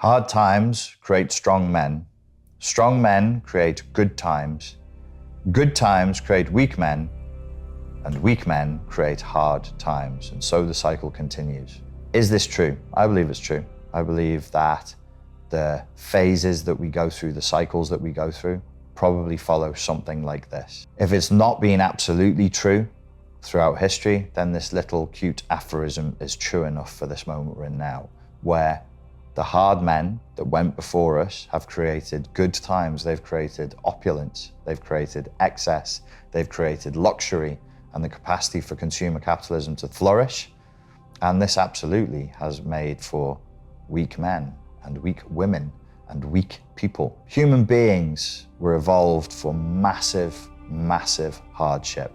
Hard times create strong men. Strong men create good times. Good times create weak men, and weak men create hard times. And so the cycle continues. Is this true? I believe it's true. I believe that the phases that we go through, the cycles that we go through, probably follow something like this. If it's not been absolutely true throughout history, then this little cute aphorism is true enough for this moment we're in now, where the hard men that went before us have created good times. They've created opulence, they've created excess, they've created luxury and the capacity for consumer capitalism to flourish. And this absolutely has made for weak men and weak women and weak people. Human beings were evolved for massive, massive hardship.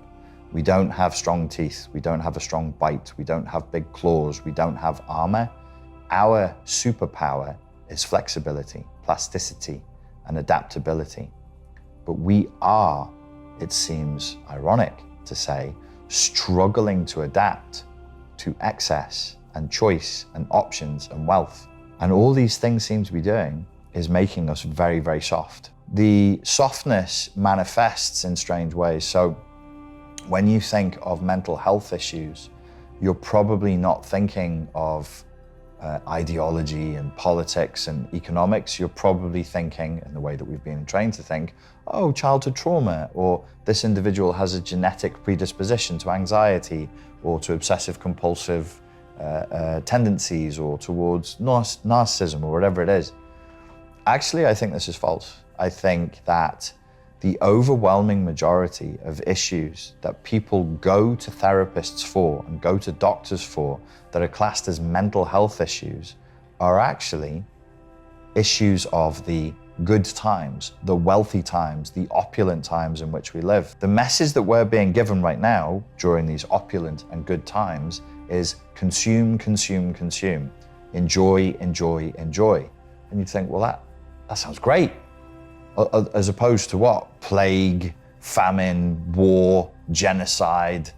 We don't have strong teeth, we don't have a strong bite, we don't have big claws, we don't have armor. Our superpower is flexibility, plasticity, and adaptability. But we are, it seems ironic to say, struggling to adapt to excess and choice and options and wealth. And all these things seem to be doing is making us very, very soft. The softness manifests in strange ways. So when you think of mental health issues, you're probably not thinking of ideology and politics and economics. You're probably thinking, in the way that we've been trained to think, oh, childhood trauma, or this individual has a genetic predisposition to anxiety or to obsessive compulsive tendencies or towards narcissism or whatever it is. Actually, I think this is false. I think that the overwhelming majority of issues that people go to therapists for and go to doctors for that are classed as mental health issues are actually issues of the good times, the wealthy times, the opulent times in which we live. The message that we're being given right now during these opulent and good times is consume, consume, consume. Enjoy, enjoy, enjoy. And you think, well, that sounds great. As opposed to what? Plague, famine, war, genocide,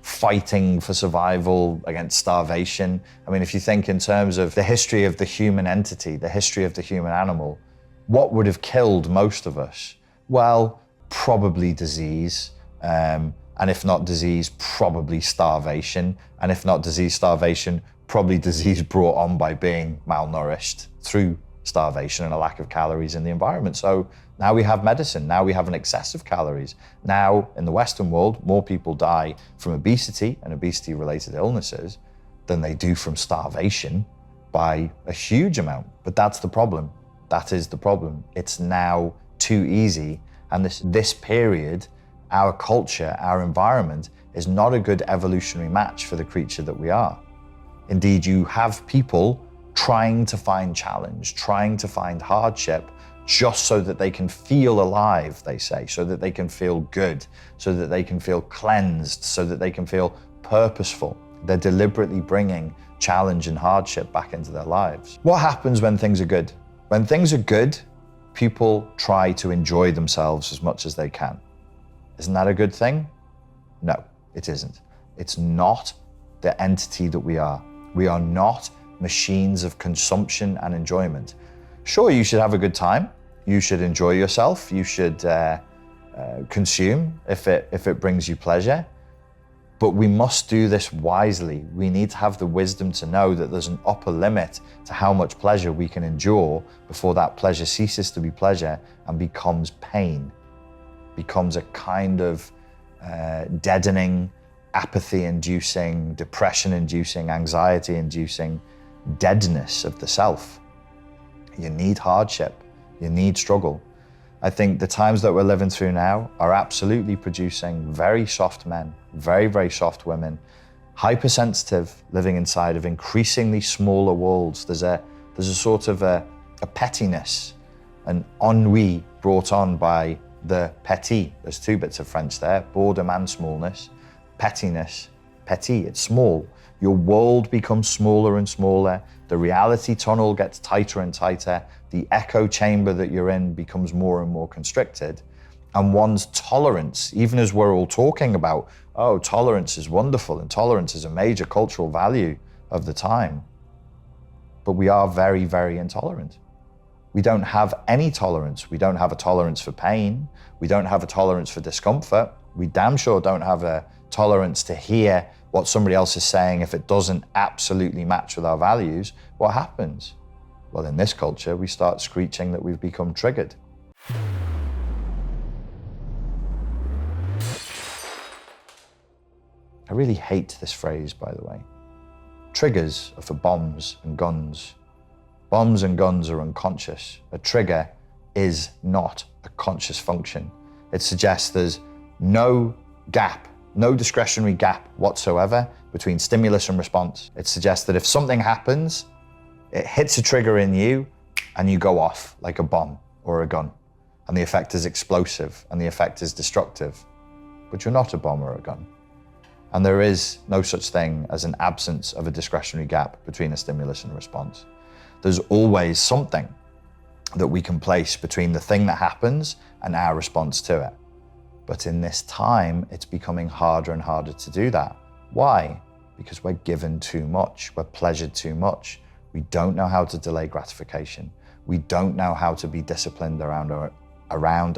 fighting for survival against starvation. I mean, if you think in terms of the history of the human entity, the history of the human animal, what would have killed most of us? Well, probably disease. And if not disease, probably starvation. And if not disease, starvation, probably disease brought on by being malnourished through starvation and a lack of calories in the environment. So now we have medicine, now we have an excess of calories. Now in the Western world, more people die from obesity and obesity-related illnesses than they do from starvation by a huge amount. But that's the problem. That is the problem. It's now too easy. And this period, our culture, our environment is not a good evolutionary match for the creature that we are. Indeed, you have people trying to find challenge, trying to find hardship, just so that they can feel alive, they say, so that they can feel good, so that they can feel cleansed, so that they can feel purposeful. They're deliberately bringing challenge and hardship back into their lives. What happens when things are good? When things are good, people try to enjoy themselves as much as they can. Isn't that a good thing? No, it isn't. It's not the entity that we are. We are not machines of consumption and enjoyment. Sure, you should have a good time. You should enjoy yourself. You should consume if it brings you pleasure. But we must do this wisely. We need to have the wisdom to know that there's an upper limit to how much pleasure we can endure before that pleasure ceases to be pleasure and becomes pain, becomes a kind of deadening, apathy-inducing, depression-inducing, anxiety-inducing deadness of the self. You need hardship, you need struggle. I think the times that we're living through now are absolutely producing very soft men, very, very soft women, hypersensitive, living inside of increasingly smaller worlds. There's a sort of a pettiness, an ennui brought on by the petit. There's two bits of French there, boredom and smallness. Pettiness, petit, it's small. Your world becomes smaller and smaller. The reality tunnel gets tighter and tighter. The echo chamber that you're in becomes more and more constricted. And one's tolerance, even as we're all talking about, oh, tolerance is wonderful and tolerance is a major cultural value of the time. but we are very, very intolerant. We don't have any tolerance. We don't have a tolerance for pain. We don't have a tolerance for discomfort. We damn sure don't have a tolerance to hear what somebody else is saying if it doesn't absolutely match with our values. What happens? Well, in this culture, we start screeching that we've become triggered. I really hate this phrase, by the way. Triggers are for bombs and guns. Bombs and guns are unconscious. A trigger is not a conscious function. It suggests there's no gap, no discretionary gap whatsoever between stimulus and response. It suggests that if something happens, it hits a trigger in you and you go off like a bomb or a gun. And the effect is explosive and the effect is destructive. But you're not a bomb or a gun. And there is no such thing as an absence of a discretionary gap between a stimulus and a response. There's always something that we can place between the thing that happens and our response to it. But in this time, it's becoming harder and harder to do that. Why? Because we're given too much, we're pleasured too much. We don't know how to delay gratification. We don't know how to be disciplined around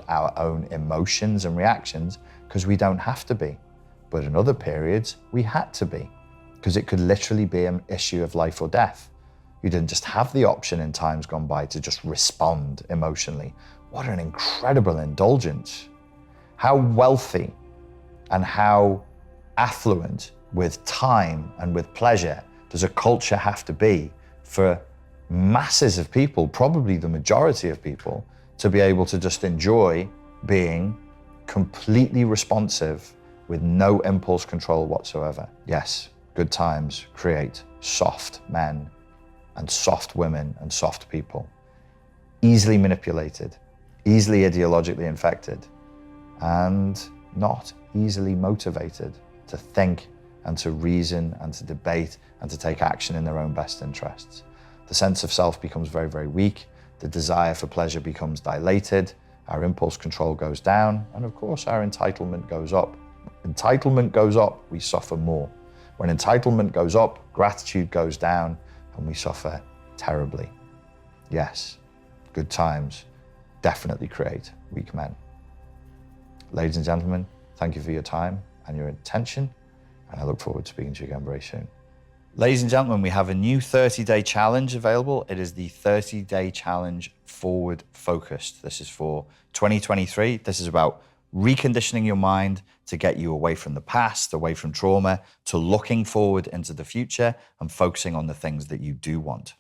our own emotions and reactions because we don't have to be. But in other periods, we had to be, because it could literally be an issue of life or death. You didn't just have the option in times gone by to just respond emotionally. What an incredible indulgence. How wealthy and how affluent with time and with pleasure does a culture have to be for masses of people, probably the majority of people, to be able to just enjoy being completely responsive with no impulse control whatsoever. Yes, good times create soft men and soft women and soft people, easily manipulated, easily ideologically infected, and not easily motivated to think and to reason and to debate and to take action in their own best interests. The sense of self becomes very, very weak. The desire for pleasure becomes dilated. Our impulse control goes down. And of course, our entitlement goes up. Entitlement goes up, we suffer more. When entitlement goes up, gratitude goes down, and we suffer terribly. Yes, good times definitely create weak men. Ladies and gentlemen, thank you for your time and your attention, and I look forward to speaking to you again very soon. Ladies and gentlemen, we have a new 30-day challenge available. It is the 30-day challenge forward focused. This is for 2023. This is about reconditioning your mind to get you away from the past, away from trauma, to looking forward into the future and focusing on the things that you do want.